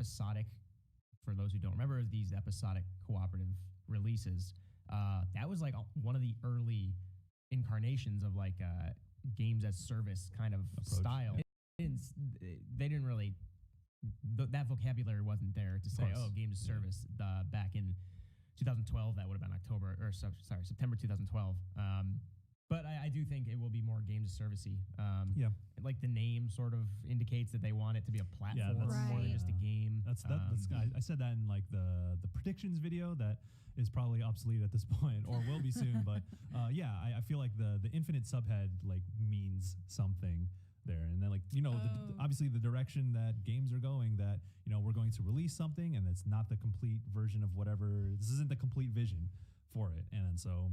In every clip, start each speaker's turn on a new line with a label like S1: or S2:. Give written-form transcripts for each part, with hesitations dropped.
S1: episodic. For those who don't remember, these episodic cooperative releases. That was like one of the early incarnations of like games as service kind of approach. Style. Yeah. They didn't really that vocabulary wasn't there to say, oh, games as service. Back in 2012, that would have been September 2012. But I do think it will be more games as servicey. Like the name sort of indicates that they want it to be a platform more than just a game.
S2: I said that in like the predictions video that is probably obsolete at this point or will be soon. But I feel like the infinite subhead like means something there. And then like, obviously the direction that games are going, that, we're going to release something and it's not the complete version of whatever. This isn't the complete vision for it. And so,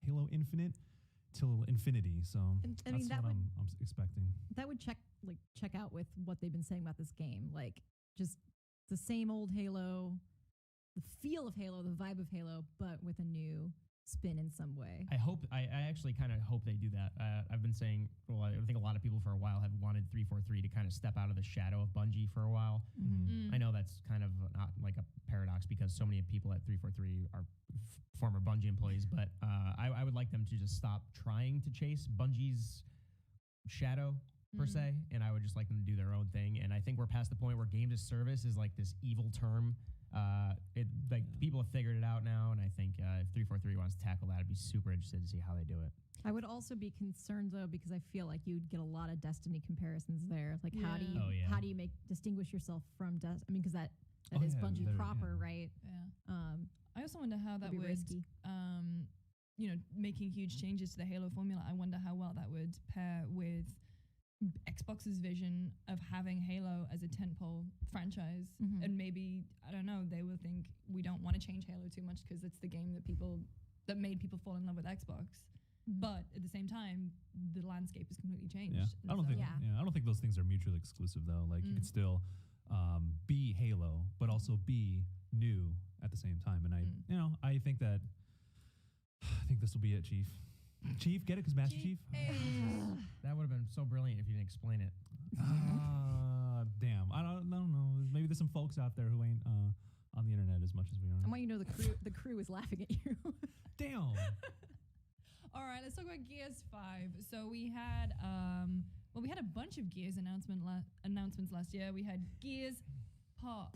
S2: Halo Infinite till infinity. So that's what I'm expecting.
S3: That would check out with what they've been saying about this game. Like just the same old Halo, the feel of Halo, the vibe of Halo, but with a new spin in some way.
S1: I actually kind of hope they do that. I've been saying, I think a lot of people for a while have wanted 343 to kind of step out of the shadow of Bungie for a while. I know that's kind of not like a paradox because so many people at 343 are former Bungie employees, but I would like them to just stop trying to chase Bungie's shadow per se, and I would just like them to do their own thing. And I think we're past the point where games as service is like this evil term. People have figured it out now, and I think if 343 wants to tackle that, I'd be super interested to see how they do it.
S3: I would also be concerned though, because I feel like you'd get a lot of Destiny comparisons there. Like how do you distinguish yourself from Destiny? I mean, because that is Bungie proper, right?
S4: Yeah. I also wonder how that would
S3: risky.
S4: Making huge changes to the Halo formula. I wonder how well that would pair with Xbox's vision of having Halo as a tentpole franchise, and maybe I don't know, they will think we don't want to change Halo too much because it's the game that made people fall in love with Xbox. But at the same time, the landscape has completely changed.
S2: I don't think those things are mutually exclusive though. Like you could still be Halo, but also be new at the same time. And I think this will be it, Chief. Chief, get it? Because Master Chief?
S1: That would have been so brilliant if you didn't explain it.
S2: Damn. I don't know. Maybe there's some folks out there who ain't on the internet as much as we are.
S3: I want you to know the crew is laughing at you.
S2: Damn.
S4: All right, let's talk about Gears 5. So we had a bunch of Gears announcements last year. We had Gears Pop.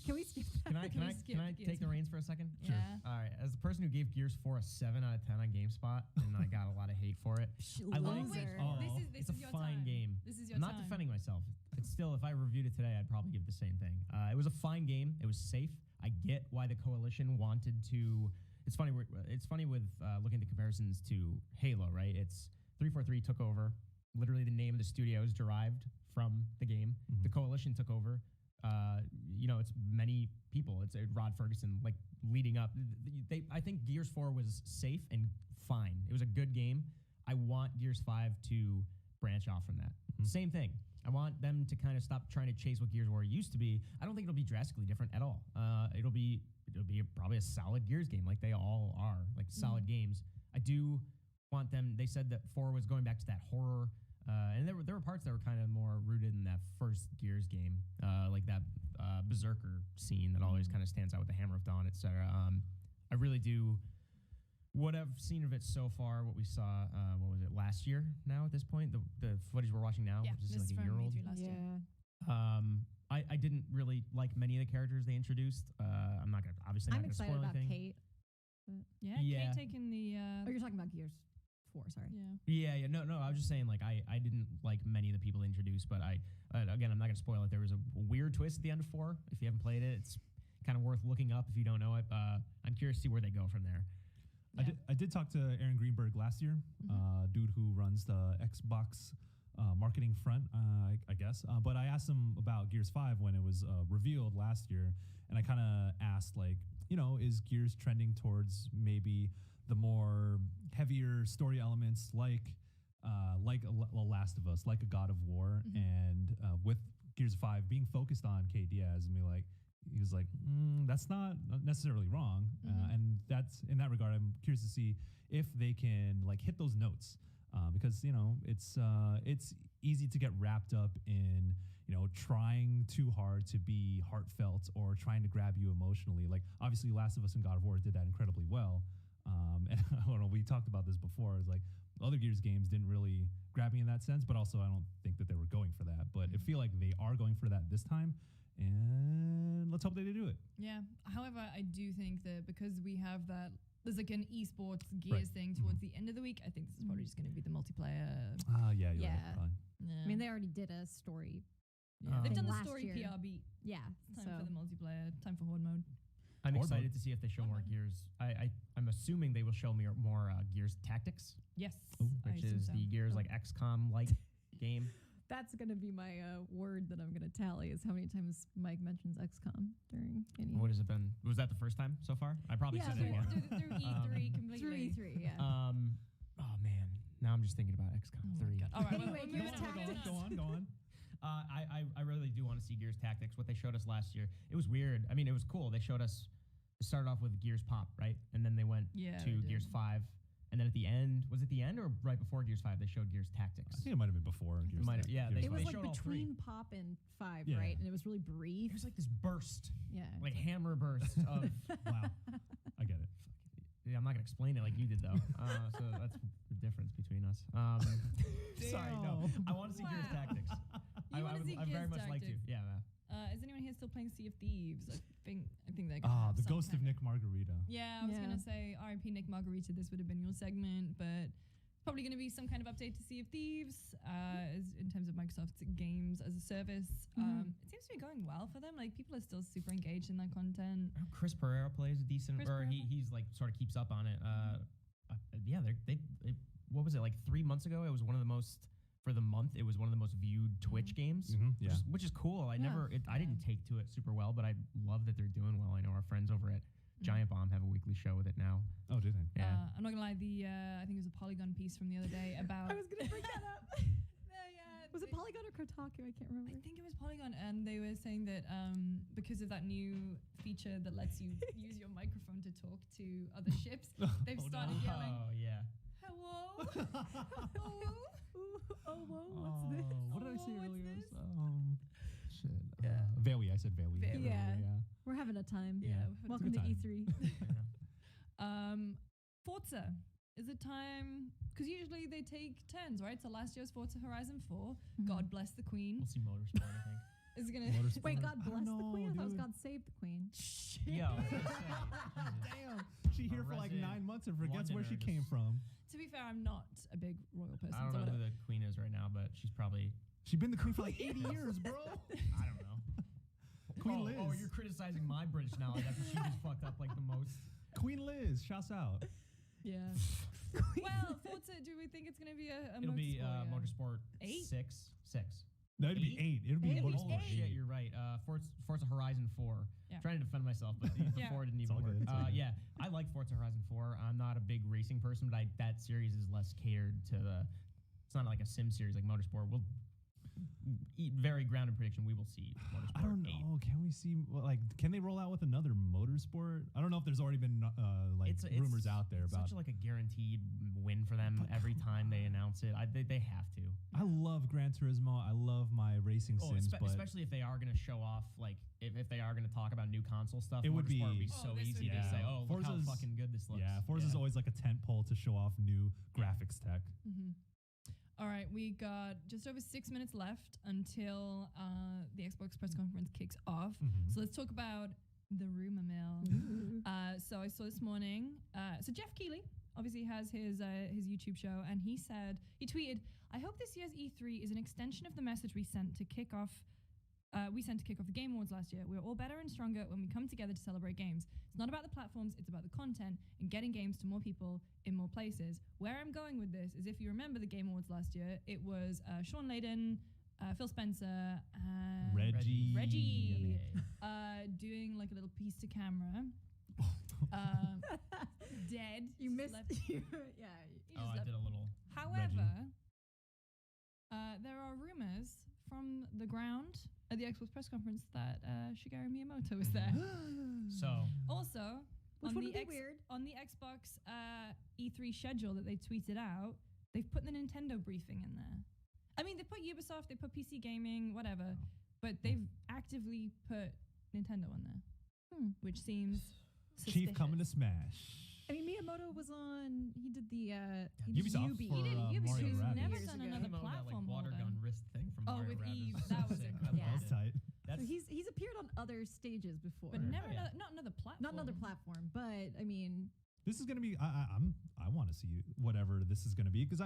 S3: Can we skip that?
S1: Can I take the reins for a second?
S4: Yeah.
S1: All right. As the person who gave Gears 4 a 7 out of 10 on GameSpot, and I got a lot of hate for it. It's a fine game.
S4: This is your
S1: I'm
S4: time.
S1: not defending myself. It's still, if I reviewed it today, I'd probably give the same thing. It was a fine game. It was safe. I get why the Coalition wanted to. It's funny with looking at the comparisons to Halo, right? It's 343 took over. Literally, the name of the studio is derived from the game. The Coalition took over. It's many people. It's Rod Ferguson, like leading up. I think Gears 4 was safe and fine. It was a good game. I want Gears 5 to branch off from that. Same thing. I want them to kind of stop trying to chase what Gears of War used to be. I don't think it'll be drastically different at all. It'll be probably a solid Gears game, like they all are, like solid games. I do want them. They said that 4 was going back to that horror. And there were parts that were kind of more rooted in that first Gears game, like that Berserker scene that always kind of stands out with the Hammer of Dawn, etc. I really do. What I've seen of it so far, what we saw, what was it, last year now at this point? The footage we're watching now, which is like a year old.
S4: Year.
S1: I didn't really like many of the characters they introduced. I'm not going to, obviously not going to spoil anything.
S3: I'm excited about Kate.
S4: Kate taking the...
S3: Oh, you're talking about Gears 4, sorry.
S1: Yeah. No, I was just saying, like, I didn't like many of the people introduced, but again, I'm not going to spoil it. There was a weird twist at the end of 4. If you haven't played it, it's kind of worth looking up if you don't know it. I'm curious to see where they go from there.
S2: Yeah. I did talk to Aaron Greenberg last year, dude who runs the Xbox marketing front, I guess. But I asked him about Gears 5 when it was revealed last year, and I kind of asked, like, is Gears trending towards maybe the more heavier story elements like a Last of Us, like a God of War, and with Gears 5 being focused on K. Diaz, and he was like, that's not necessarily wrong. And that's, in that regard, I'm curious to see if they can like hit those notes. Because it's easy to get wrapped up in trying too hard to be heartfelt or trying to grab you emotionally. Like obviously Last of Us and God of War did that incredibly well. And I don't know, we talked about this before. It's like other Gears games didn't really grab me in that sense, but also I don't think that they were going for that. But I feel like they are going for that this time, and let's hope they do it.
S4: Yeah. However, I do think that because we have that, there's like an esports Gears thing towards the end of the week. I think this is probably just going to be the multiplayer.
S2: Yeah, you're
S3: Yeah.
S2: right. Fine.
S4: Yeah.
S3: I mean, they already did a story.
S4: They've done the
S3: last
S4: story
S3: year.
S4: PR beat.
S3: Yeah.
S4: Time
S3: So
S4: for the multiplayer. Time for horde mode.
S1: I'm
S2: Horde
S1: excited
S2: mode.
S1: to see if they show
S4: Horde
S1: more
S4: mode.
S1: Gears. I'm assuming they will show me more Gears Tactics,
S4: Yes.
S2: Ooh.
S4: I
S1: which
S4: assume
S1: is
S4: so.
S1: the Gears like XCOM like game.
S3: that's going to be my word that I'm going to tally is how many times Mike mentions XCOM during any.
S1: What has it been? Was that the first time so far? I probably
S3: Yeah,
S1: said it more.
S4: Through E3 completely.
S3: Through E3, yeah.
S1: Oh man, now I'm just thinking about XCOM
S4: Oh my
S1: 3.
S4: God. All right.
S3: Anyway,
S4: we're
S3: Gears
S4: moving on,
S3: Tactics.
S2: Go on.
S1: I really do want to see Gears Tactics. What they showed us last year, it was weird. I mean, it was cool. They showed us. It started off with Gears Pop, right, and then they went
S4: Yeah,
S1: to
S4: they did.
S1: Gears 5, and then at the end, was it the end or right before Gears 5? They showed Gears Tactics.
S2: I think it might have been before. Gears
S1: might have-
S2: Tactics.
S1: yeah,
S2: Gears
S1: they-
S3: It was
S2: five.
S3: like
S1: showed all three.
S3: between Pop and 5,
S2: Yeah.
S3: right? And it was really brief.
S1: It was like this burst,
S3: Yeah.
S1: like hammer burst of.
S2: Wow, I get it.
S1: Yeah, I'm not gonna explain it like you did though. So that's the difference between us. Sorry, no. I want to see Gears
S4: Wow.
S1: Tactics.
S4: You wanna see
S1: I very
S4: Gears
S1: much like to.
S4: Tactics.
S1: Yeah.
S4: Is anyone here still playing Sea of Thieves? I think they're gonna
S2: Ah,
S4: have
S2: the
S4: some
S2: ghost of
S4: kind
S2: Nick Margarita.
S4: Yeah, I was
S3: Yeah.
S4: gonna say R.I.P. Nick Margarita. This would have been your segment, but probably gonna be some kind of update to Sea of Thieves in terms of Microsoft's games as a service.
S3: Mhm.
S4: It seems to be going well for them. Like people are still super engaged in that content.
S1: Chris Pereira plays a decent,
S4: Chris
S1: or
S4: Pereira?
S1: he's like sort of keeps up on it. Yeah, they what was it like 3 months ago? It was one of the most for the month. It was one of the most viewed Twitch games,
S2: Yeah.
S1: which is cool. I
S3: Yeah.
S1: didn't take to it super well, but I love that they're doing well. I know our friends over at Giant Bomb have a weekly show with it now.
S2: Oh, did they?
S1: Yeah.
S4: I'm not gonna lie. I think it was a Polygon piece from the other day about.
S3: I was going to bring that up. Was it Polygon or Kotaku? I can't remember.
S4: I think it was Polygon, and they were saying that because of that new feature that lets you use your microphone to talk to other ships, they've started yelling,
S1: Oh yeah.
S4: "Hello, hello."
S3: Oh, whoa, what's this?
S2: What did I say
S4: Oh, what's
S2: earlier?
S4: this?
S2: Shit.
S4: Yeah.
S2: Vewi. I said Vewi.
S4: Vewi.
S3: Yeah.
S2: Yeah.
S3: We're having a time.
S4: Yeah.
S3: Welcome to
S2: time.
S3: E3.
S4: Forza. Is it time? Because usually they take turns, right? So last year was Forza Horizon 4. God bless the Queen.
S1: We'll see Motorsport, I think.
S4: Is it gonna?
S2: Motorsport.
S3: Wait, God
S2: I
S3: bless
S2: don't
S3: the
S2: know,
S3: Queen? I thought it was
S2: dude.
S3: God save the Queen.
S1: Yeah. I was gonna say,
S2: Damn. She here for like
S1: resident
S2: 9 months and forgets where she
S1: Londoner
S2: came
S1: just-
S2: from.
S4: To be fair, I'm not a big royal person.
S1: I don't
S4: so
S1: know
S4: whatever.
S1: who the queen is right now, but she's probably.
S2: She's been the queen for like 80 years, bro.
S1: I don't know.
S2: Queen
S1: Oh,
S2: Liz.
S1: you're criticizing my British knowledge after she just fucked up like the most.
S2: Queen Liz. Shouts out.
S4: Yeah. Well, Forza. Do we think it's gonna be a
S1: It'll be
S4: motorsport?
S1: Motorsport
S4: 8?
S1: 6.
S2: No, it'd be 8. It'd be
S3: It'd be
S2: Motorsport.
S1: Oh shit, you're right. Forza Horizon 4.
S4: Yeah.
S1: Trying to defend myself, but the
S4: Yeah.
S1: 4 didn't
S2: It's
S1: even
S2: all
S1: work.
S2: good, it's all good.
S1: Yeah, I like Forza Horizon 4. I'm not a big racing person, but that series is less catered to the. It's not like a sim series like Motorsport. We'll very grounded prediction. We will see Motorsport
S2: I don't
S1: 8.
S2: know. Can we see can they roll out with another motorsport? I don't know if there's already been
S1: It's
S2: rumors out there
S1: it's
S2: about.
S1: such like a guaranteed win for them
S2: But
S1: every
S2: come
S1: time they announce it. They have to.
S2: I love Gran Turismo. I love my racing sims, but
S1: especially if they are going to show off, like if they are going to talk about new console stuff.
S2: It would
S1: Motorsport
S2: be-
S1: would be
S4: Oh,
S1: so
S4: this
S1: easy
S4: would
S1: to
S4: be-
S1: say, oh, look how
S2: Forza's-
S1: fucking good this looks.
S2: yeah, Forza's always like a tent pole to show off new graphics tech.
S4: Mm-hmm. All right, we got just over 6 minutes left until the Xbox press conference kicks off.
S2: Mhm.
S4: So let's talk about the rumor mill.
S3: Ooh.
S4: So I saw this morning. So Jeff Keighley obviously has his YouTube show, and he tweeted, "I hope this year's E3 is an extension of the message we sent to kick off the Game Awards last year. We're all better and stronger when we come together to celebrate games. It's not about the platforms, it's about the content and getting games to more people in more places." Where I'm going with this is, if you remember the Game Awards last year, it was Sean Layden, Phil Spencer, and Reggie. Doing like a little piece to camera. Dead.
S3: You missed.
S4: Left-
S3: Yeah.
S4: he
S1: Oh,
S4: just
S1: I
S4: left.
S1: did a little.
S4: However, there are rumors from the ground at the Xbox press conference that Shigeru Miyamoto was there.
S1: So
S4: Also,
S3: Which
S4: on
S3: would
S4: the,
S3: be weird.
S4: on the Xbox E3 schedule that they tweeted out, they've put the Nintendo briefing in there. I mean, they put Ubisoft, they put PC gaming, whatever. but they've actively put Nintendo on there, which seems
S2: Chief coming to
S4: suspicious.
S2: Smash.
S3: I mean, Miyamoto was on. He did the
S2: Ubisoft
S3: Ubi.
S2: for,
S3: He did
S2: Mario
S3: Ubisoft
S2: Rabbids.
S4: Never
S3: years
S4: done
S3: ago.
S4: another
S1: That,
S4: platform
S1: water
S4: holder.
S1: gun wrist thing from
S4: Oh,
S1: Mario
S4: with
S1: Rabbids
S4: Eve,
S1: was so
S4: that was
S1: sick.
S4: incredible.
S1: I loved
S2: That's
S1: it.
S2: tight.
S1: That's
S3: So he's appeared on other stages before,
S4: But never
S1: yeah.
S4: not another platform.
S3: not another platform. But I mean,
S2: This is gonna be. I want to see whatever this is gonna be because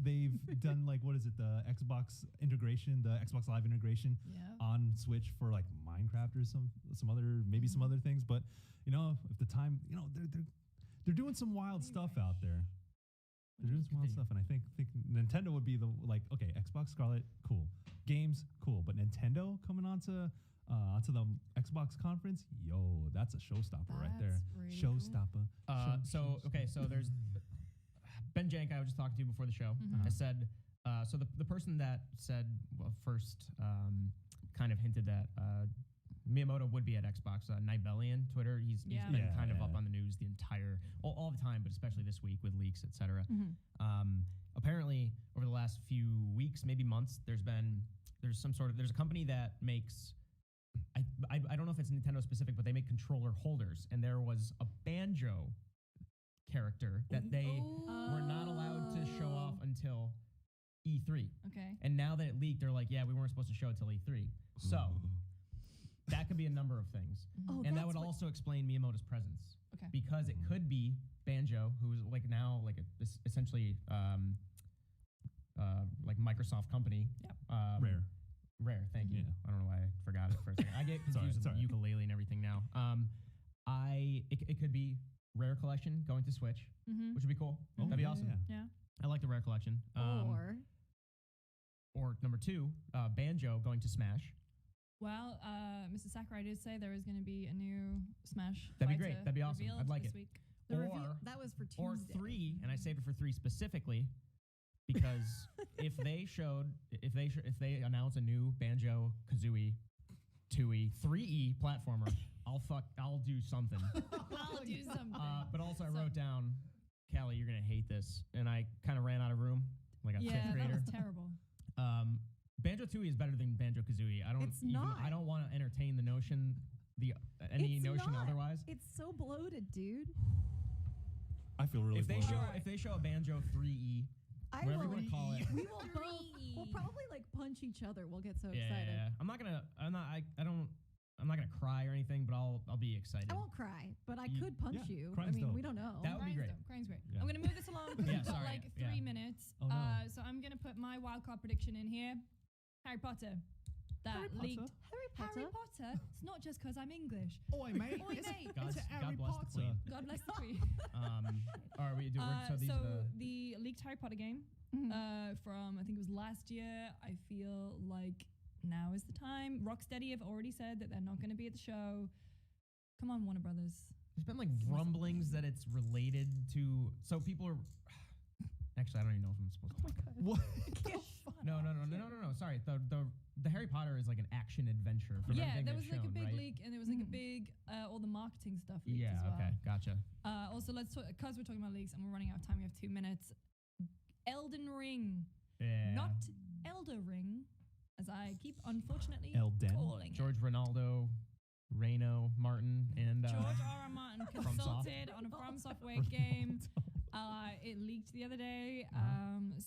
S2: they've done like what is it, the Xbox integration, the Xbox Live integration
S4: Yeah.
S2: on Switch for like Minecraft or some other maybe some other things. But if the time they're doing some wild stuff out there. They're doing some wild stuff, and I think Nintendo would be the okay, Xbox Scarlet, cool, games, cool, but Nintendo coming onto the Xbox conference, yo, that's a showstopper right there.
S4: That's really cool.
S2: Showstopper.
S1: So there's Ben Jank I was just talking to before the show. I said, so the person that said, first kind of hinted that Miyamoto would be at Xbox, Nibelian, Twitter, he's been
S2: Yeah,
S1: kind of
S2: yeah.
S1: up on the news the entire, all the time, but especially this week with leaks, etc. Apparently, over the last few weeks, maybe months, there's a company that makes, I don't know if it's Nintendo specific, but they make controller holders, and there was a Banjo character that they were not allowed to show off until E3.
S4: Okay.
S1: And now that it leaked, they're like, yeah, we weren't supposed to show it till E3. So that could be a number of things.
S3: oh,
S1: And that
S3: that's
S1: would
S3: what-
S1: also explain Miyamoto's presence.
S4: Okay.
S1: Because it could be Banjo, who's now essentially like Microsoft company.
S4: Yep.
S2: Rare.
S1: Thank you.
S2: Yeah.
S1: I don't know why I forgot it for a second. I get confused with
S2: sorry.
S1: ukulele and everything now. It could be Rare Collection going to Switch, which would be cool.
S2: Oh,
S1: That'd be
S2: yeah,
S1: awesome.
S2: yeah.
S4: Yeah.
S1: I like the Rare Collection. Or number 2, Banjo going to Smash.
S4: Well, Mr. Sakurai did say there is going to be a new Smash.
S1: That'd be great.
S4: fighter
S1: That'd be awesome.
S4: revealed
S1: I'd like
S4: this
S1: it.
S4: week.
S3: that was for Tuesday.
S1: Or 3, and I saved it for 3 specifically because if they announce a new Banjo Kazooie 2E 3E platformer, I'll do something.
S4: I'll do something.
S1: But also I
S4: So-
S1: wrote down, Callie, you're gonna hate this, and I kind of ran out of room like a
S4: yeah,
S1: 5th
S4: that
S1: grader.
S4: was terrible.
S1: Banjo 2E is better than Banjo Kazooie.
S3: It's not.
S1: I don't want to entertain the notion, any
S3: It's
S1: notion
S3: not.
S1: otherwise.
S3: It's so bloated, dude.
S2: I feel really.
S1: If they
S2: bloated.
S1: show a Banjo 3E, whatever you want to call it.
S3: We will both. We'll probably punch each other. We'll get so excited.
S1: Yeah. I'm not gonna cry or anything, but I'll be excited.
S3: I won't cry, but I
S1: You-
S3: could punch
S2: yeah,
S3: you. I
S2: crying's
S3: mean,
S2: dope.
S3: we don't know.
S1: That would be great.
S4: Crying's great.
S2: Yeah.
S4: I'm going to move this along because
S1: Yeah,
S4: we've got
S1: sorry.
S4: like 3 minutes.
S2: Oh, no.
S4: So I'm going to put my wildcard prediction in here. Harry Potter. That
S2: Harry
S4: leaked.
S2: Potter?
S4: Harry Potter. It's not just because I'm English.
S2: Oi, mate.
S4: Oi, mate.
S1: God bless the Queen.
S4: God bless the Queen.
S1: Are we doing? So these
S4: so
S1: are
S4: the leaked Harry Potter game from I think it was last year. I feel like now is the time. Rocksteady have already said that they're not going to be at the show. Come on, Warner Brothers.
S1: there's been like rumblings that it's related to. So people are. Actually, I don't even know if I'm supposed to.
S2: What?
S1: No. Sorry, the Harry Potter is like an action adventure. From
S4: Yeah,
S1: everything
S4: there
S1: they've
S4: was like a
S1: shown,
S4: big
S1: right?
S4: leak, and there was like a big all the marketing stuff leaked
S1: Yeah.
S4: as well.
S1: Okay. Gotcha.
S4: Also, let's talk because we're talking about leaks and we're running out of time. We have 2 minutes. Elden Ring,
S1: Yeah.
S4: not Elder Ring, as I keep unfortunately
S2: Elden.
S4: calling it.
S1: George Ronaldo, Reno Martin, and
S4: George R. R. Martin consulted on a From Software game. It leaked the other day.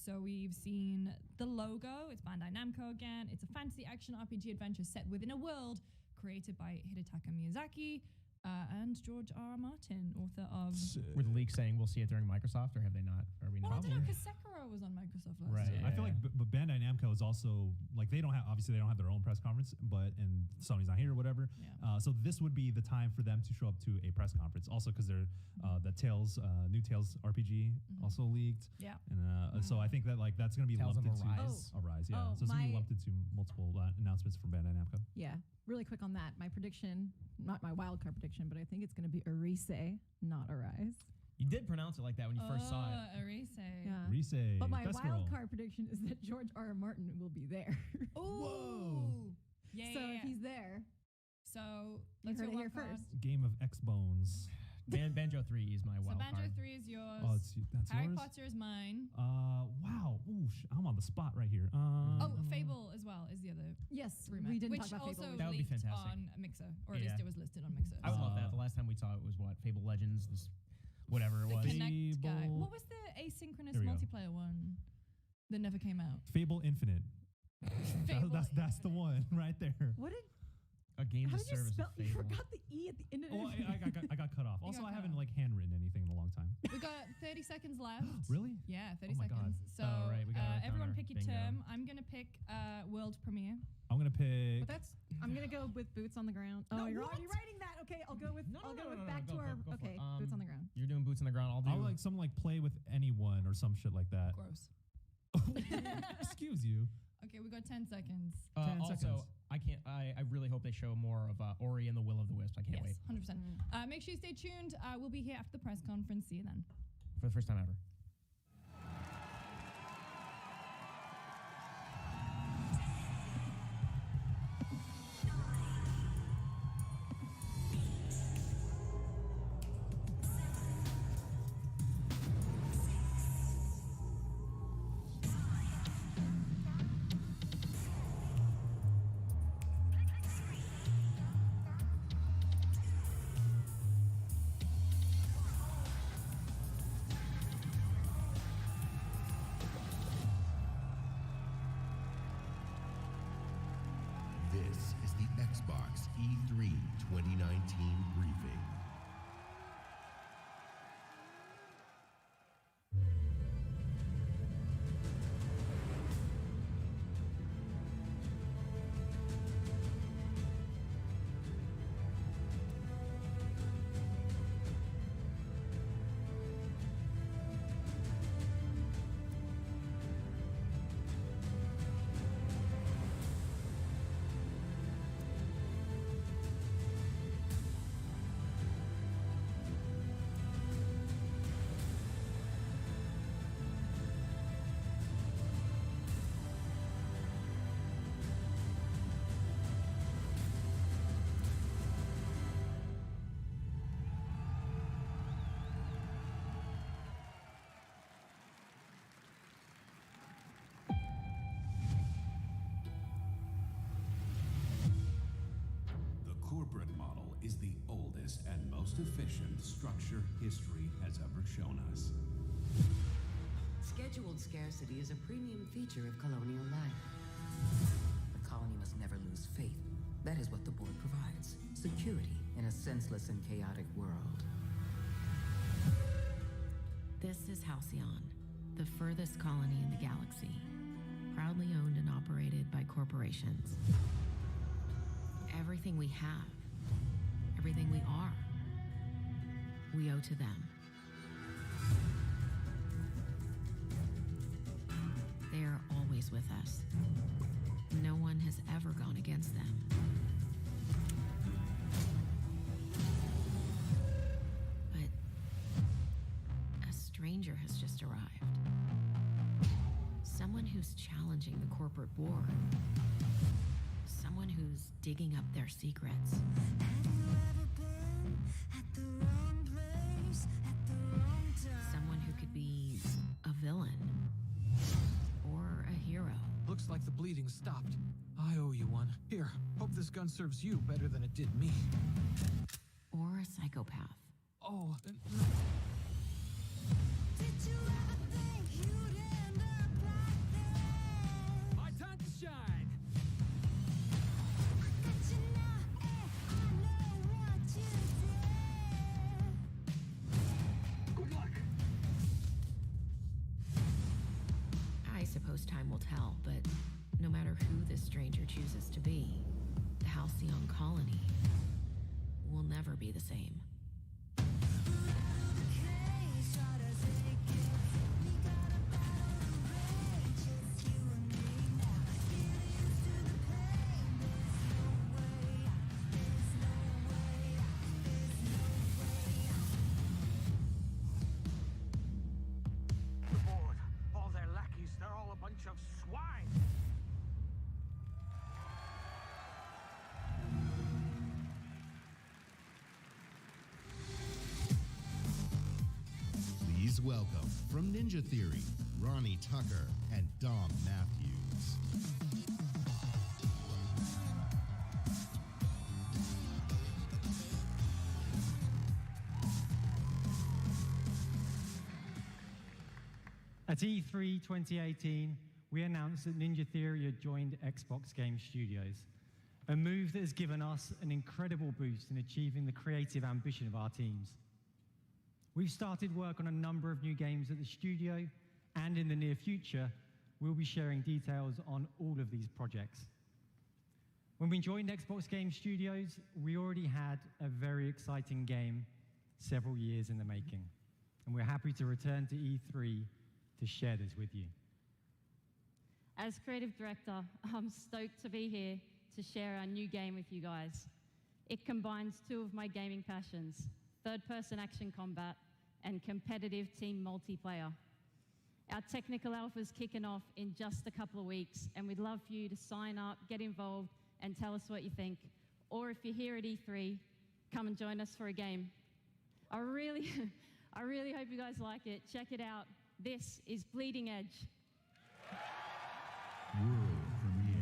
S4: So we've seen the logo. It's Bandai Namco again. It's a fantasy action RPG adventure set within a world created by Hidetaka Miyazaki and George R. R. Martin, author of.
S1: Were the leaks saying we'll see it during Microsoft, or have they not? Are we
S4: Well, I
S1: not?
S4: don't know because Sekiro was on Microsoft last
S1: Right.
S4: year.
S2: I feel like, but Bandai Namco is also like they don't have their own press conference, and Sony's not here or whatever.
S4: Yeah.
S2: So this would be the time for them to show up to a press conference. Also, because they're the Tales, new Tales RPG also leaked,
S4: Yeah.
S2: and so I think that like that's going to be
S1: Tales of
S2: lumped into
S1: Arise.
S2: Arise. Yeah,
S3: Oh,
S2: so it's going to be
S3: my-
S2: lumped into multiple announcements from Bandai Namco.
S3: Yeah, really quick on that. My prediction, not my wild card prediction, but I think it's going to be Arise, not Arise.
S1: You did pronounce it like that when you first saw it.
S4: Arise.
S3: Yeah.
S2: Rise,
S3: But my
S2: best
S3: wild
S2: girl.
S3: card prediction is that George R. R. Martin will be there.
S4: Ooh. Yeah.
S3: So
S4: yeah,
S3: if he's there,
S4: So
S3: you
S4: let's
S3: heard it
S4: go
S3: here
S4: wild card.
S3: first.
S2: Game of X Bones.
S1: Banjo 3 is my
S4: So
S1: wild
S4: Banjo
S1: card.
S4: 3 is yours.
S2: Oh, that's
S4: Harry
S2: yours?
S4: Potter is mine.
S2: Wow. Ooh, I'm on the spot right here.
S4: Oh, Fable as well is the other
S3: Yes,
S4: remake,
S3: we didn't
S4: which
S3: talk about
S4: also
S3: Fable.
S1: That would be
S4: leaked
S1: fantastic.
S4: on Mixer, or at least
S1: Yeah.
S4: it was listed on Mixer.
S1: I would love that.
S2: Uh,
S1: The last time we saw it was what? Fable Legends, this whatever it
S4: The
S1: was.
S4: Connect guy.
S2: Fable.
S4: What was the asynchronous
S2: There we go.
S4: multiplayer one that never came out?
S2: Fable Infinite.
S4: Fable.
S2: That's the one right there.
S3: What did?
S1: A game
S3: How
S1: to
S3: did you
S1: service
S3: spell?
S1: of
S3: You
S1: Fable.
S3: forgot the E at the end of
S2: Oh,
S3: it.
S2: I got cut off.
S4: You
S2: Also,
S4: got
S2: I
S4: cut
S2: haven't
S4: off.
S2: like handwritten anything in a long time.
S4: We got 30 seconds left.
S2: Really?
S4: Yeah, 30
S2: Oh my God.
S4: seconds. So
S1: Oh, right, we gotta write down
S4: everyone
S1: our
S4: pick your
S1: bingo.
S4: term. I'm going to pick world premiere.
S2: I'm gonna pick.
S3: But that's. I'm gonna go with boots on the ground. Oh,
S1: No,
S3: you're
S1: what?
S3: already writing that. Okay, I'll go with.
S1: No,
S3: I'll
S1: no,
S3: go
S1: no,
S3: with
S1: no,
S3: back
S1: go
S3: to
S1: for
S3: our.
S1: it, go for
S3: Okay,
S1: it.
S3: boots on the ground.
S1: You're doing boots on the ground. I'll do.
S2: I'll like some like play with anyone or some shit like that.
S4: Gross.
S2: Excuse you.
S4: Okay, we got 10 seconds.
S2: 10
S1: also,
S2: seconds.
S1: I can't. I really hope they show more of Ori and the Will of the Wisp. I can't wait
S4: Yes, 100%. Make sure you stay tuned. We'll be here after the press conference. See you then.
S1: for the first time ever.
S5: This is the Xbox E3 2019 briefing.
S6: The corporate model is the oldest and most efficient structure history has ever shown us.
S7: Scheduled scarcity is a premium feature of colonial life. The colony must never lose faith. That is what the board provides. Security in a senseless and chaotic world. This is Halcyon, the furthest colony in the galaxy. Proudly owned and operated by corporations. Everything we have, everything we are, we owe to them. They are always with us. No one has ever gone against them. But a stranger has just arrived. Someone who's challenging the corporate board. Someone who's digging up their secrets. Someone who could be a villain or a hero.
S8: Looks like the bleeding stopped. I owe you one. Here, hope this gun serves you better than it did me.
S7: Or a psychopath.
S8: Oh, my time to shine. Good luck.
S7: I suppose time will tell, but no matter who this stranger chooses to be, the Halcyon colony will never be the same.
S8: The board, all their lackeys, they're all a bunch of swine.
S5: welcome from Ninja Theory, Ronnie Tucker and Dom Matthews.
S9: At E3 2018, we announced that Ninja Theory had joined Xbox Game Studios, a move that has given us an incredible boost in achieving the creative ambition of our teams. We've started work on a number of new games at the studio, and in the near future, we'll be sharing details on all of these projects. When we joined Xbox Game Studios, we already had a very exciting game several years in the making, and we're happy to return to E3 to share this with you.
S10: As creative director, I'm stoked to be here to share our new game with you guys. It combines two of my gaming passions, third-person action combat and competitive team multiplayer. Our technical alpha is kicking off in just a couple of weeks, and we'd love for you to sign up, get involved, and tell us what you think. Or if you're here at E3, come and join us for a game. I really hope you guys like it. Check it out. This is Bleeding Edge.
S5: World premiere.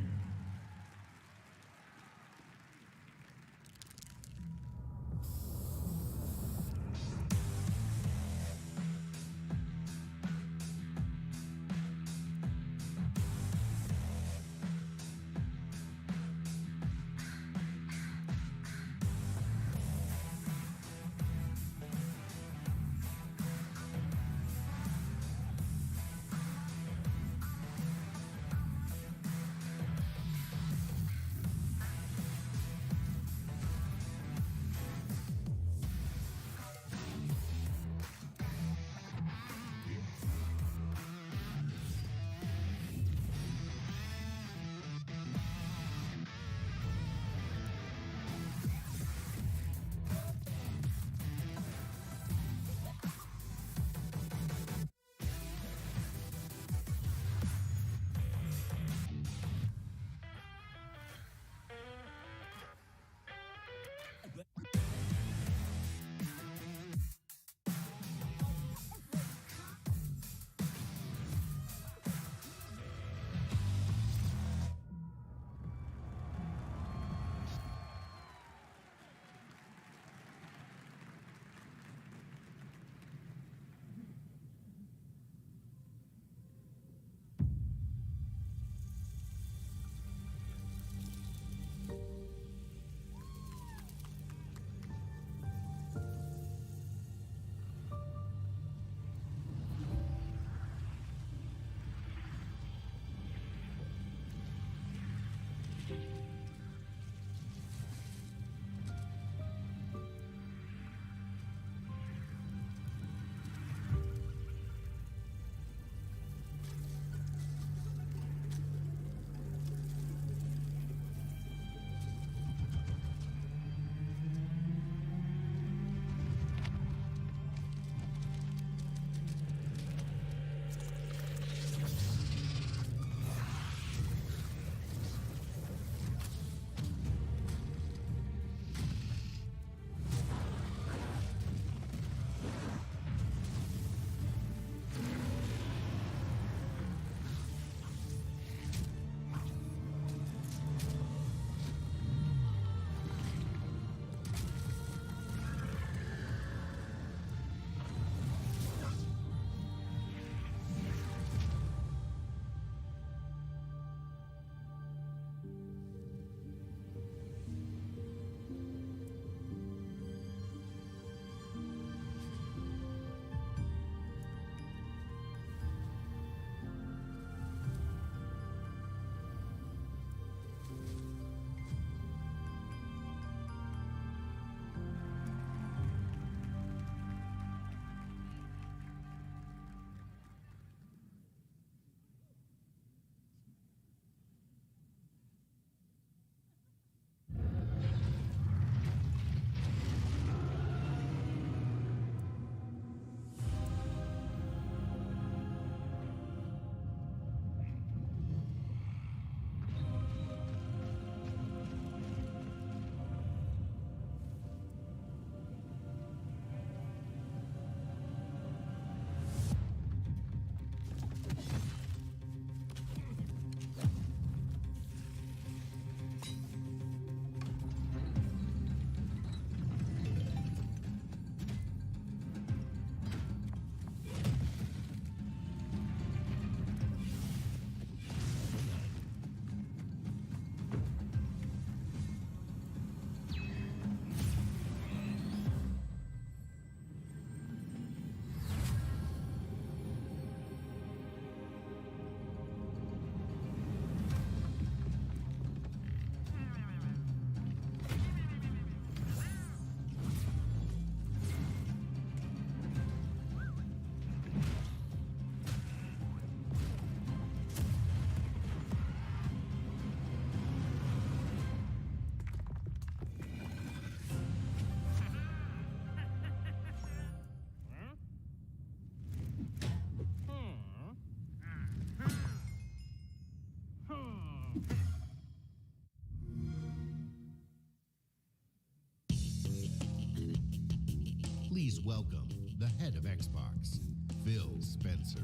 S5: welcome the head of Xbox, Phil Spencer.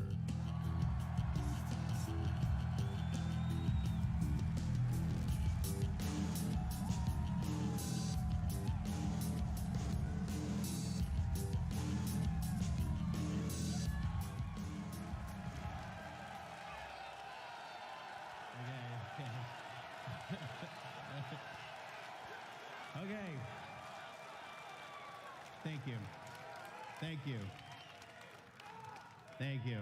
S11: Okay. Thank you. Thank you. Thank you.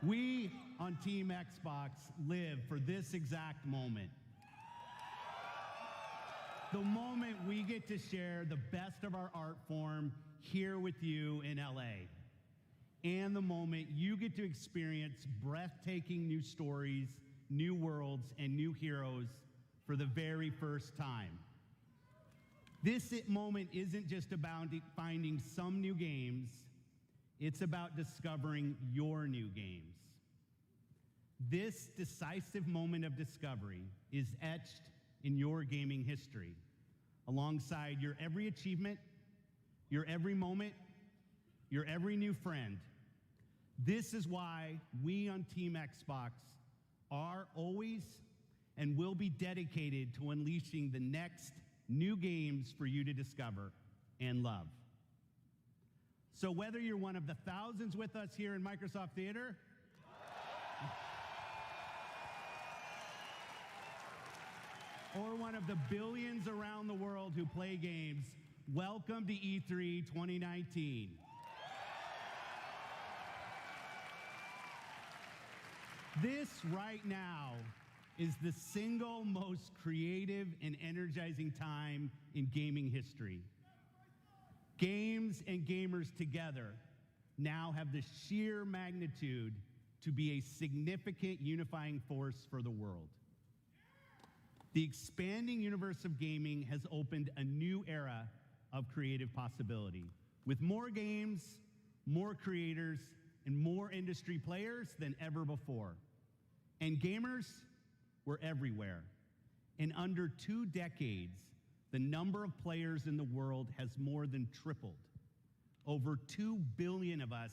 S11: We on Team Xbox live for this exact moment. The moment we get to share the best of our art form here with you in LA. And the moment you get to experience breathtaking new stories, new worlds, and new heroes for the very first time. This moment isn't just about finding some new games, it's about discovering your new games. This decisive moment of discovery is etched in your gaming history, alongside your every achievement, your every moment, your every new friend. This is why we on Team Xbox are always and will be dedicated to unleashing the next new games for you to discover and love. So whether you're one of the thousands with us here in Microsoft Theater, or one of the billions around the world who play games, welcome to E3 2019. This right now is the single most creative and energizing time in gaming history. Games and gamers together now have the sheer magnitude to be a significant unifying force for the world. The expanding universe of gaming has opened a new era of creative possibility, with more games, more creators, and more industry players than ever before. And gamers were everywhere. In under 2 decades, the number of players in the world has more than tripled. Over 2 billion of us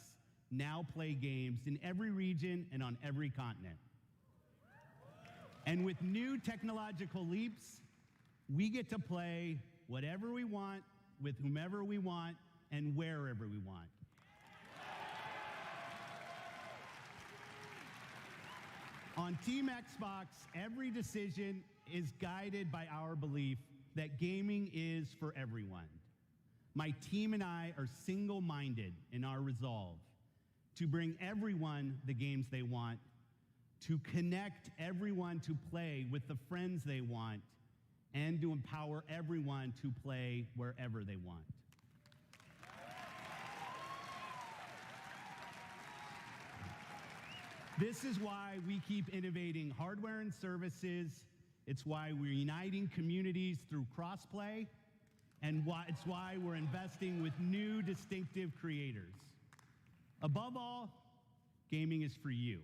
S11: now play games in every region and on every continent. And with new technological leaps, we get to play whatever we want, with whomever we want, and wherever we want. On Team Xbox, every decision is guided by our belief that gaming is for everyone. My team and I are single-minded in our resolve to bring everyone the games they want, to connect everyone to play with the friends they want, and to empower everyone to play wherever they want. This is why we keep innovating hardware and services. It's why we're uniting communities through crossplay, and it's why we're investing with new distinctive creators. Above all, gaming is for you.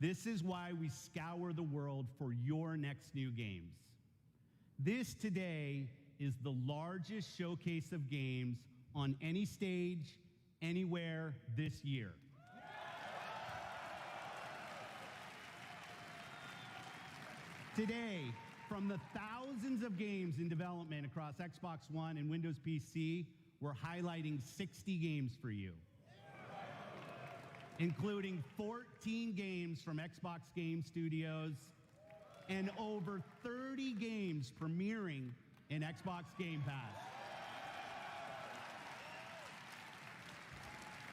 S11: This is why we scour the world for your next new games. This today is the largest showcase of games on any stage, anywhere this year. Today, from the thousands of games in development across Xbox One and Windows PC, we're highlighting 60 games for you, including 14 games from Xbox Game Studios and over 30 games premiering in Xbox Game Pass.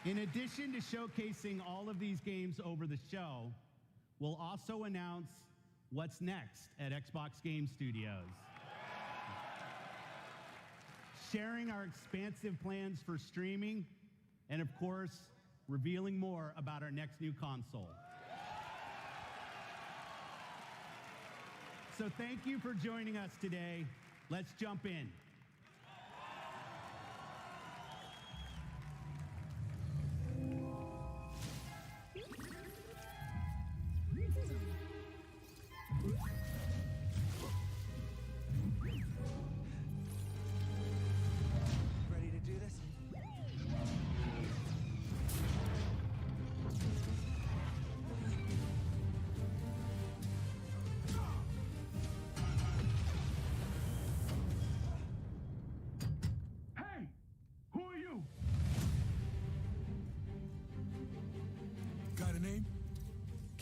S11: In addition to showcasing all of these games over the show, we'll also announce what's next at Xbox Game Studios, sharing our expansive plans for streaming, and of course, revealing more about our next new console. So thank you for joining us today. Let's jump in.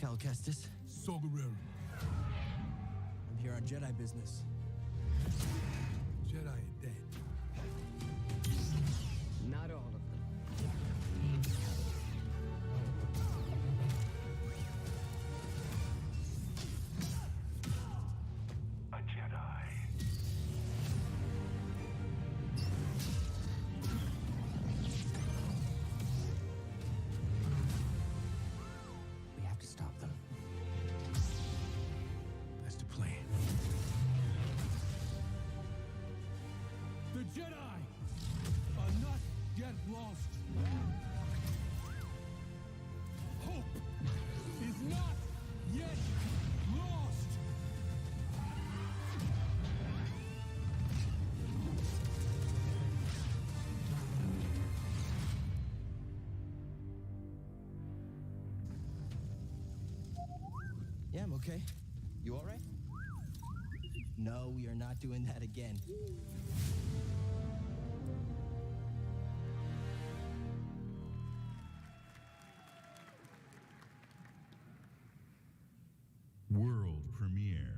S12: Cal Kestis.
S13: Sogareru.
S12: I'm here on Jedi business.
S13: Jedi are dead.
S12: Not all of them.
S6: A Jedi.
S12: We have to stop them.
S13: That's the plan. The Jedi are not yet lost. Hope is not yet lost.
S12: Yeah, I'm okay. You all right? No, we are not doing that again.
S6: World premiere.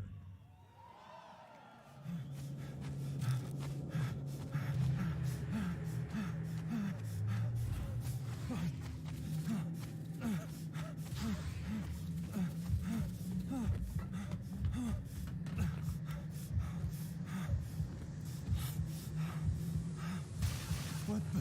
S13: What the?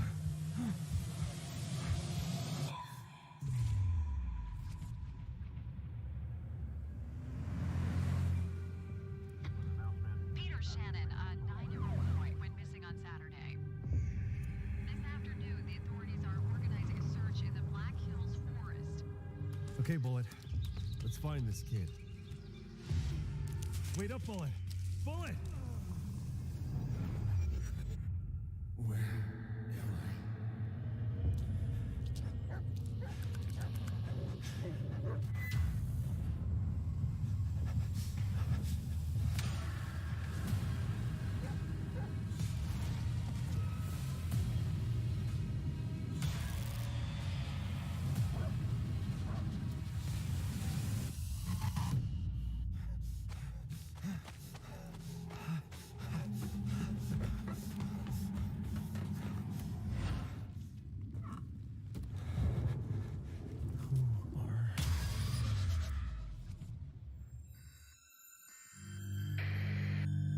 S14: Peter Shannon, a 9-year-old boy, went missing on Saturday. This afternoon, the authorities are organizing a search in the Black Hills forest.
S13: Okay, Bullet. Let's find this kid. Wait up, Bullet! Bullet! Where am I?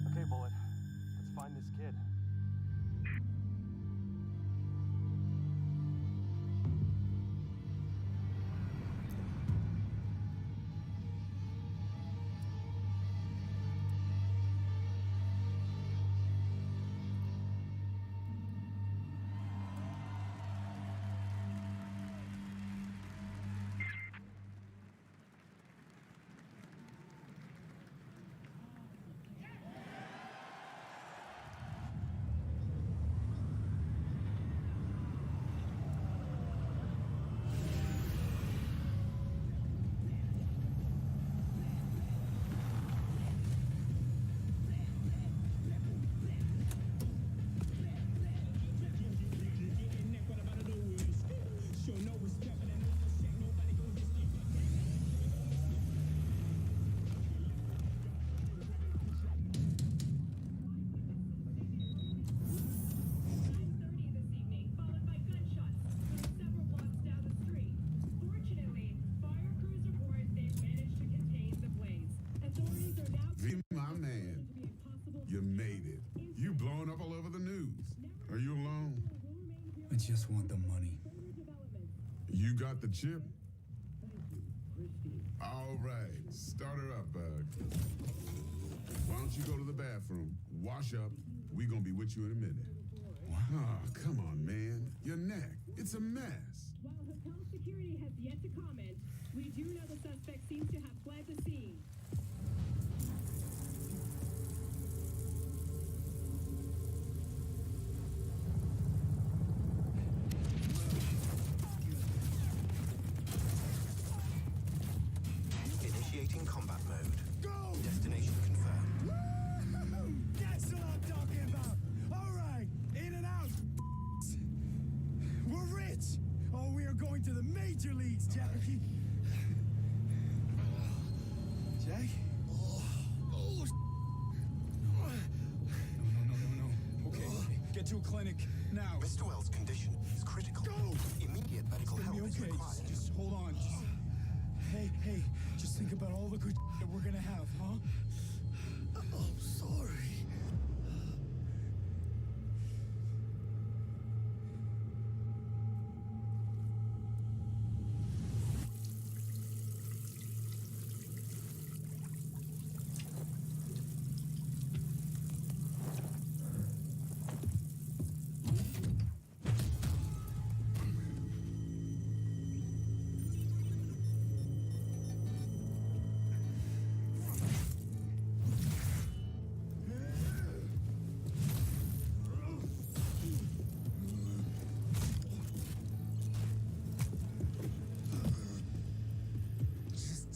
S13: Okay, Bullet. Let's find this kid.
S6: My man, you made it. You blowing up all over the news. Are you alone?
S13: I just want the money.
S6: You got the chip? All right, start her up, Bug. Why don't you go to the bathroom, wash up? We gonna be with you in a minute. Oh, come on, man. Your neck, it's a mess.
S15: While hotel security has yet to comment, we do know the suspect seems to have fled the scene.
S12: Initiating combat mode. Go! Destination confirmed.
S13: That's what I'm talking about! Alright, in and out! We're rich! Oh, we are going to the major leagues, Jackie! to a clinic now.
S16: Mr. Wells' condition is critical.
S13: Go!
S16: Immediate medical
S13: It's gonna
S16: help
S13: be
S16: is
S13: okay.
S16: required.
S13: Just hold on. Hey, just think about all the good that we're gonna have, huh? I'm sorry.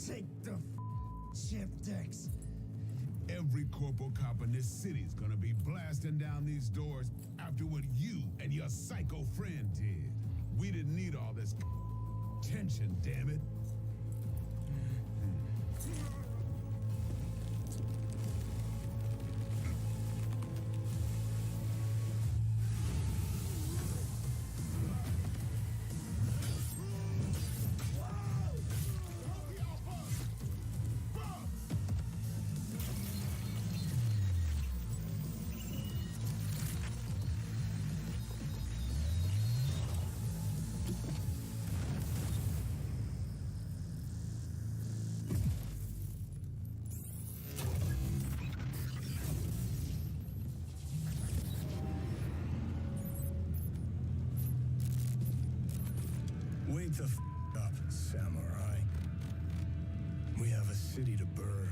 S13: Take the chip decks.
S6: Every corporal cop in this city's gonna be blasting down these doors after what you and your psycho friend did. We didn't need all this tension, damn it.
S13: Wake the up, samurai. We have a city to burn.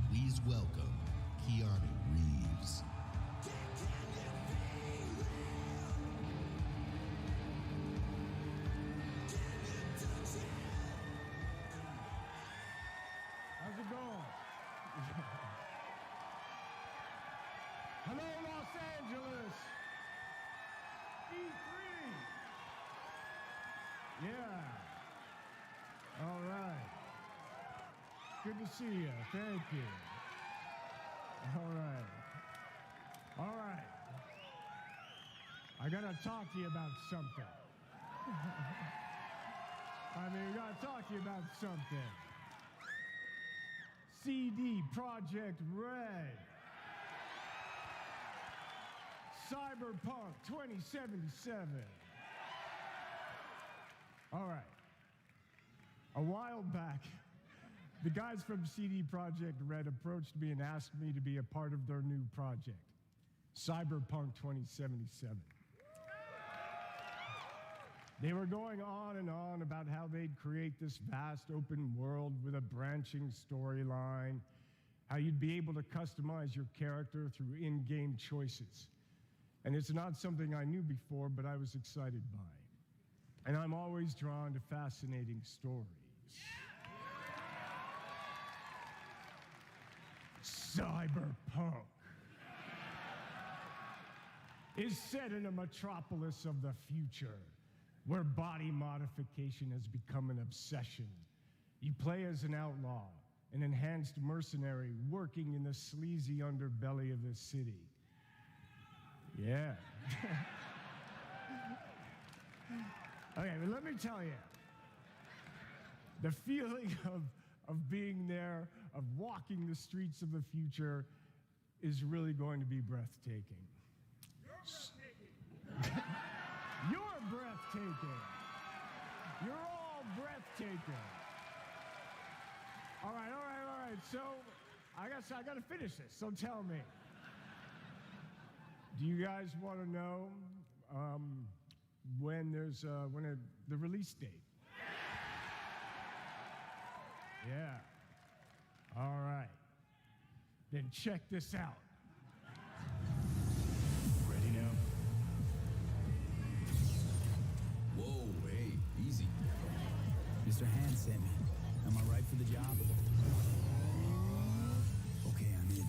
S5: Please welcome Keanu Reeves.
S13: How's it going? Hello, Los Angeles. E3. Yeah. All right. Good to see you. Thank you. All right. All right. I gotta talk to you about something. I gotta talk to you about something. CD Projekt Red. Cyberpunk 2077. All right. A while back, the guys from CD Projekt Red approached me and asked me to be a part of their new project, Cyberpunk 2077. They were going on and on about how they'd create this vast open world with a branching storyline, how you'd be able to customize your character through in-game choices. And it's not something I knew before, but I was excited by. And I'm always drawn to fascinating stories. Cyberpunk is set in a metropolis of the future, where body modification has become an obsession. You play as an outlaw, an enhanced mercenary working in the sleazy underbelly of the city. Yeah. Okay, but let me tell you, the feeling of being there, of walking the streets of the future, is really going to be breathtaking. You're breathtaking. You're all breathtaking. All right. So, I guess I got to finish this. So tell me, do you guys want to know when the release date? Yeah. All right. Then check this out. Ready now?
S17: Whoa, hey, easy.
S18: Mr. Hand sent me. Am I right for the job? Okay, I'm in.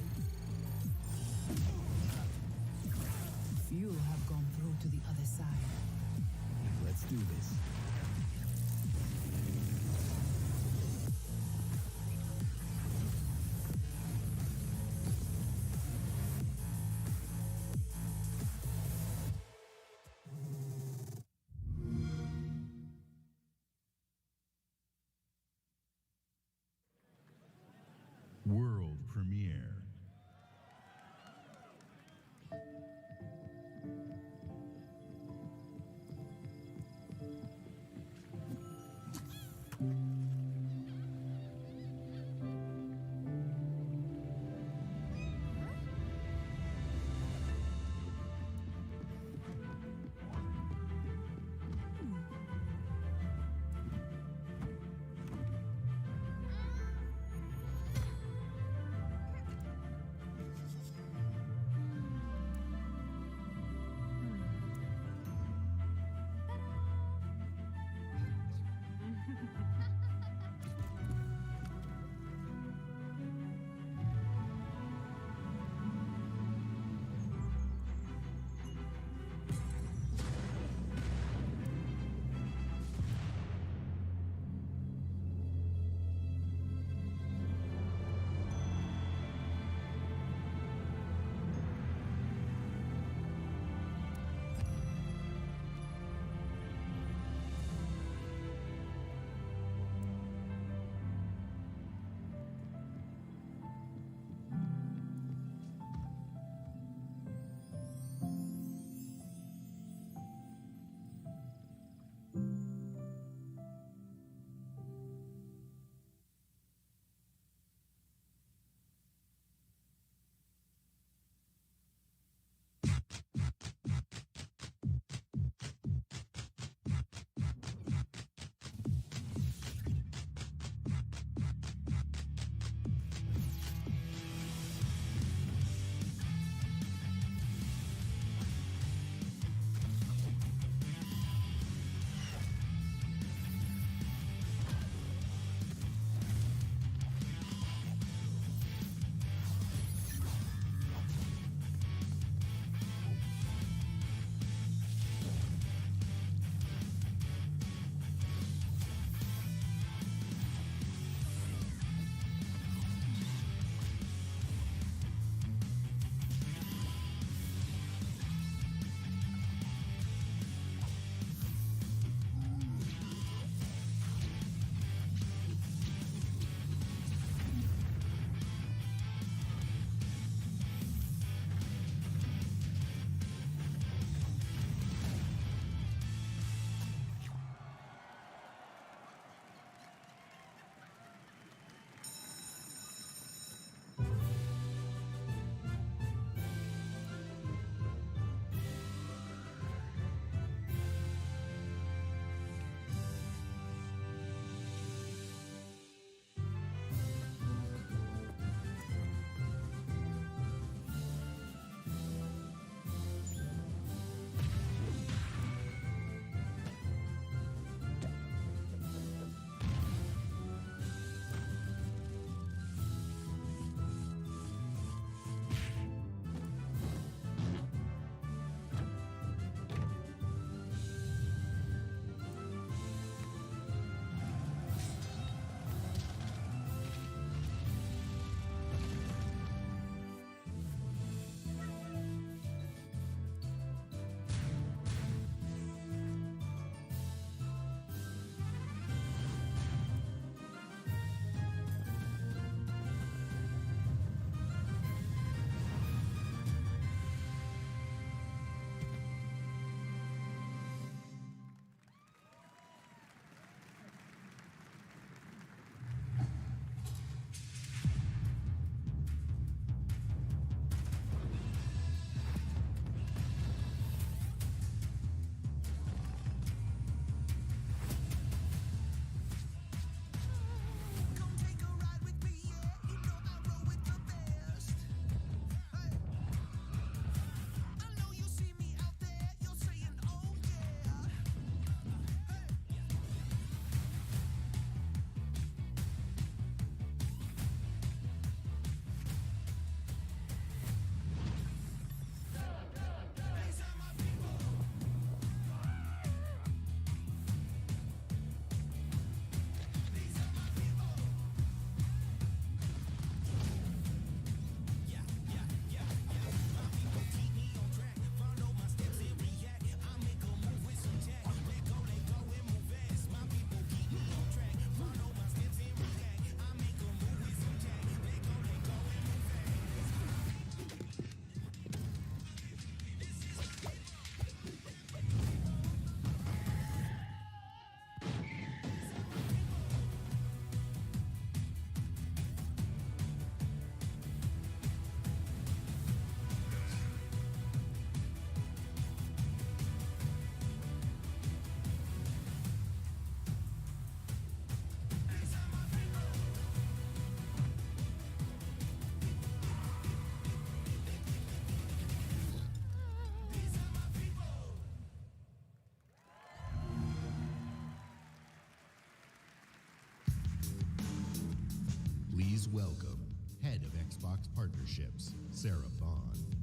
S5: welcome Head of Xbox Partnerships, Sarah Bond.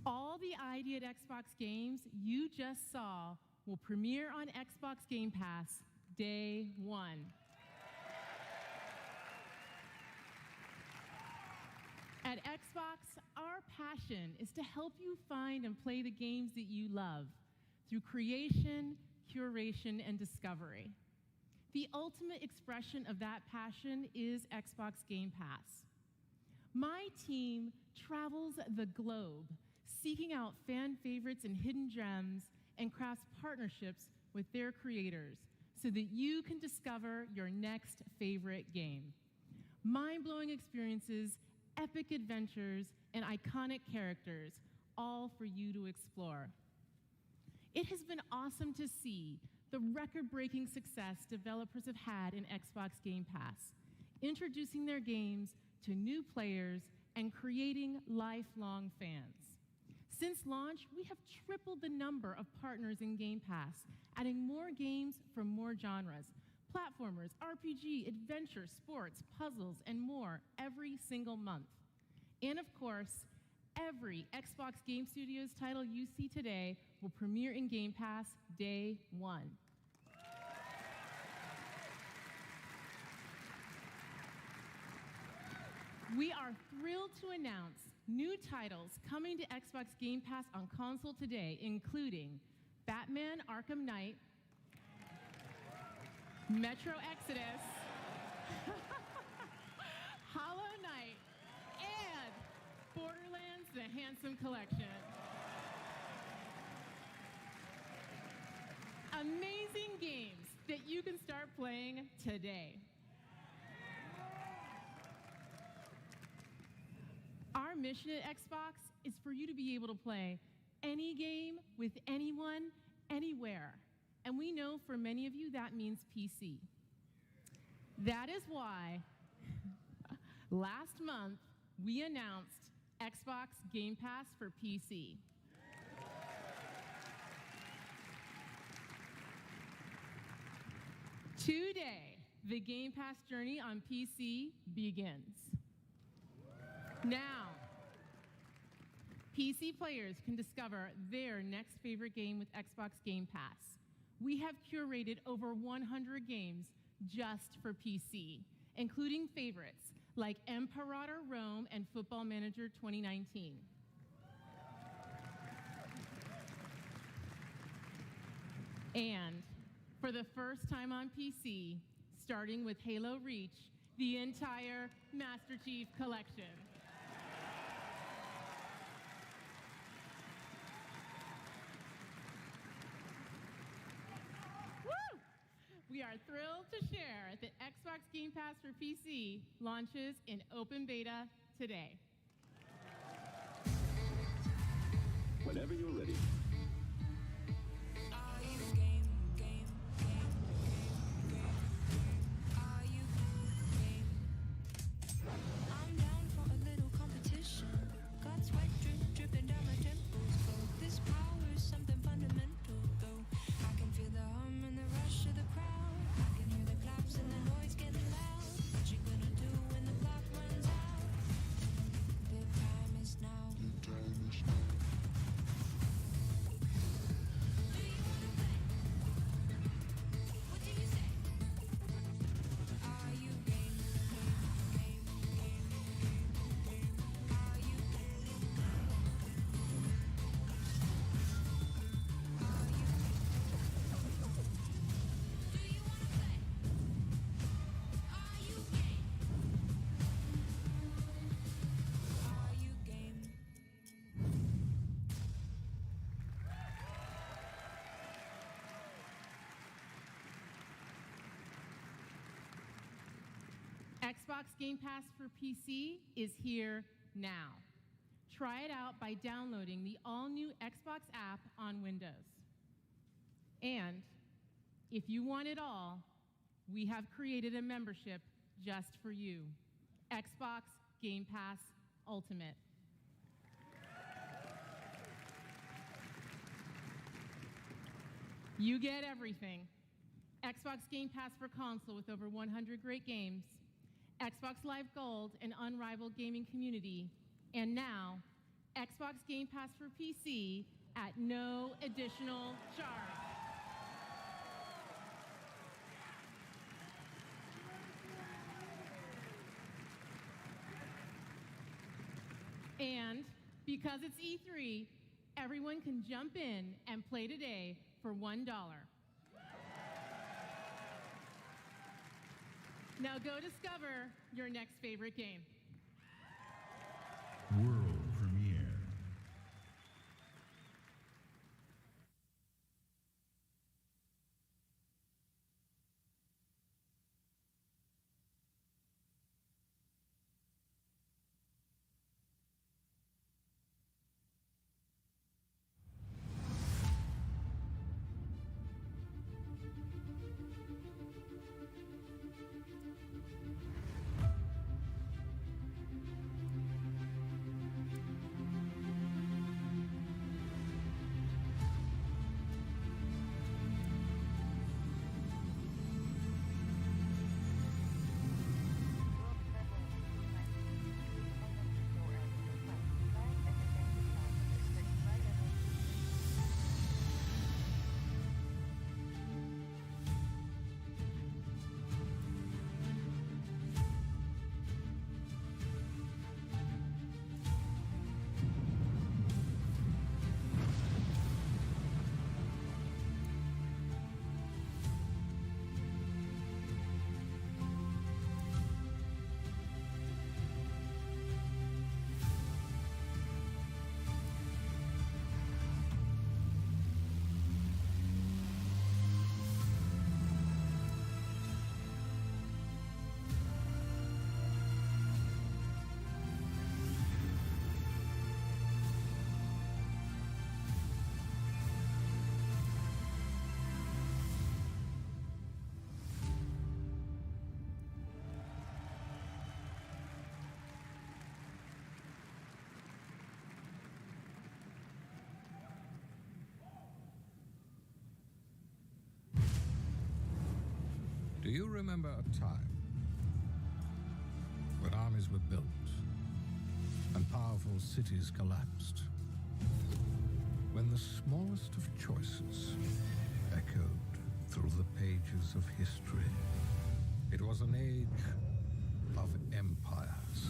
S18: All the ID at Xbox games you just saw will premiere on Xbox Game Pass day one. At Xbox, our passion is to help you find and play the games that you love through creation, curation, and discovery. The ultimate expression of that passion is Xbox Game Pass. My team travels the globe, seeking out fan favorites and hidden gems, and crafts partnerships with their creators so that you can discover your next favorite game. Mind-blowing experiences, epic adventures, and iconic characters, all for you to explore. It has been awesome to see the record-breaking success developers have had in Xbox Game Pass, introducing their games to new players and creating lifelong fans. Since launch, we have tripled the number of partners in Game Pass, adding more games from more genres, platformers, RPG, adventure, sports, puzzles, and more every single month. And of course, every Xbox Game Studios title you see today will premiere in Game Pass day one. We are thrilled to announce new titles coming to Xbox Game Pass on console today, including Batman Arkham Knight, Metro Exodus, Hollow Knight, and Borderlands: The Handsome Collection. Amazing games that you can start playing today. Our mission at Xbox is for you to be able to play any game with anyone, anywhere. And we know for many of you that means PC. That is why last month we announced Xbox Game Pass for PC. Today, the Game Pass journey on PC begins. Now, PC players can discover their next favorite game with Xbox Game Pass. We have curated over 100 games just for PC, including favorites like Imperator Rome and Football Manager 2019. And for the first time on PC, starting with Halo Reach, the entire Master Chief Collection. We are thrilled to share that Xbox Game Pass for PC launches in open beta today.
S19: Whenever you're ready.
S20: I'm down for a little competition. Got sweat dripping down my temples. This power is something fundamental, though. I can feel the hum and the rush of the crowd. I can hear the claps and the noise getting loud. What you gonna do when the clock runs out? The time is now. The time is now.
S18: Xbox Game Pass for PC is here now. Try it out by downloading the all-new Xbox app on Windows. And if you want it all, we have created a membership just for you. Xbox Game Pass Ultimate. You get everything. Xbox Game Pass for console with over 100 great games, Xbox Live Gold, an unrivaled gaming community, and now Xbox Game Pass for PC at no additional charge. And because it's E3, everyone can jump in and play today for $1. Now go discover your next favorite game.
S5: World premiere.
S21: Do you remember a time when armies were built and powerful cities collapsed? When the smallest of choices echoed through the pages of history? It was an age of empires.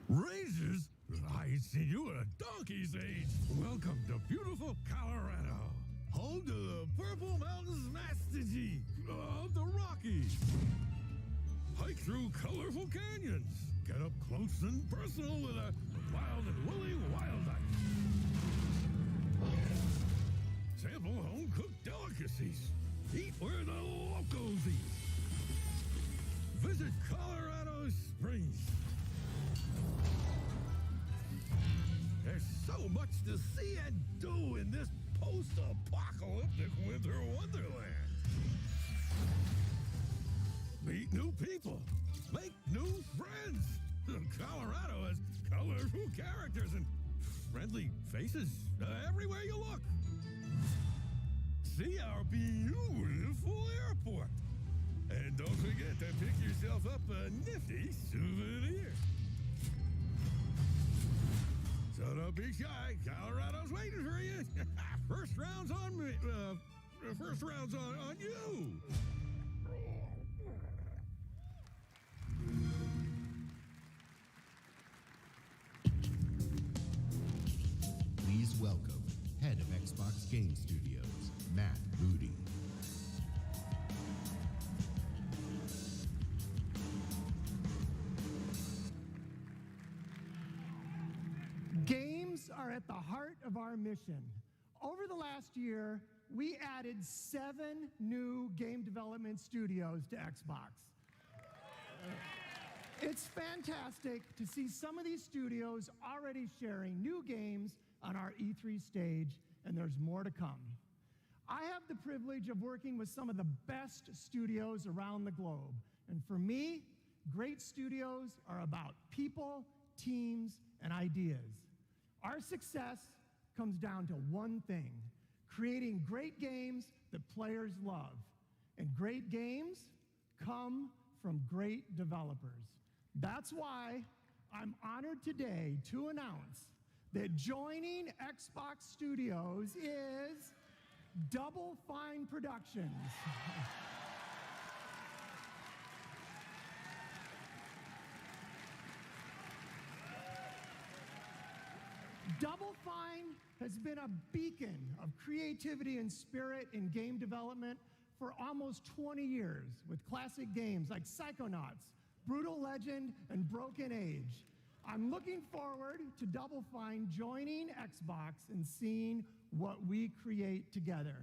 S22: Razors? I see you at a donkey's age. Welcome to beautiful Colorado, home to the Purple Mountains Mastigy of the Rockies. Hike through colorful canyons. Get up close and personal with a wild and woolly wildlife. Sample home-cooked delicacies. Eat where the locals eat. Visit Colorado Springs. There's so much to see and do in this post-apocalyptic winter wonderland. Meet new people. Make new friends. Colorado has colorful characters and friendly faces everywhere you look. See our beautiful airport. And don't forget to pick yourself up a nifty souvenir. So don't be shy. Colorado's waiting for you. First round's on me. First round's on you.
S5: Please welcome head of Xbox Game Studios, Matt Moody.
S2: at the heart of our mission. Over the last year, we added 7 new game development studios to Xbox. It's fantastic to see some of these studios already sharing new games on our E3 stage, and there's more to come. I have the privilege of working with some of the best studios around the globe. And for me, great studios are about people, teams, and ideas. Our success comes down to one thing: creating great games that players love. And great games come from great developers. That's why I'm honored today to announce that joining Xbox Studios is Double Fine Productions. Double Fine has been a beacon of creativity and spirit in game development for almost 20 years, with classic games like Psychonauts, Brutal Legend, and Broken Age. I'm looking forward to Double Fine joining Xbox and seeing what we create together.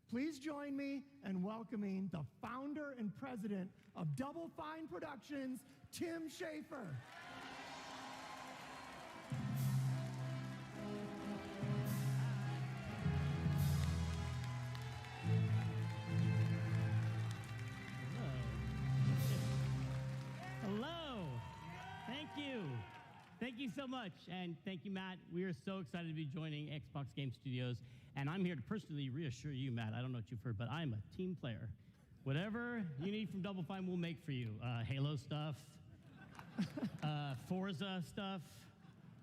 S2: Please join me in welcoming the founder and president of Double Fine Productions, Tim Schafer.
S3: Hello. Thank you. Thank you so much. And thank you, Matt. We are so excited to be joining Xbox Game Studios. And I'm here to personally reassure you, Matt, I don't know what you've heard, but I'm a team player. Whatever you need from Double Fine, we'll make for you. Halo stuff, Forza stuff,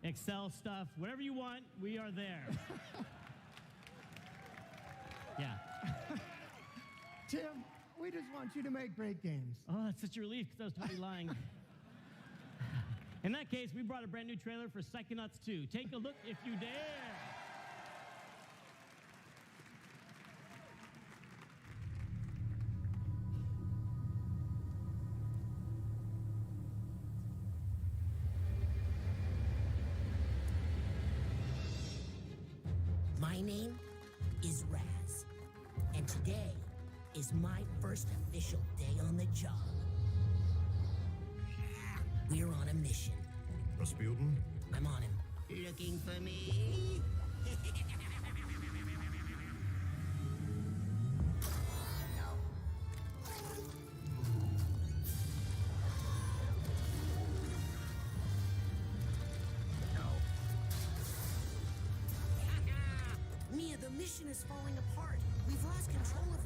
S3: Excel stuff, whatever you want, we are there. Yeah.
S2: Tim, we just want you to make great games.
S3: Oh, that's such a relief because I was totally lying. In that case, we brought a brand new trailer for Psychonauts 2. Take a look if you dare.
S23: My name is Raz, and today is my first official day on the job. We're on a mission.
S21: Rasputin?
S23: I'm on him. Looking for me? Mia, the mission is falling apart. We've lost control of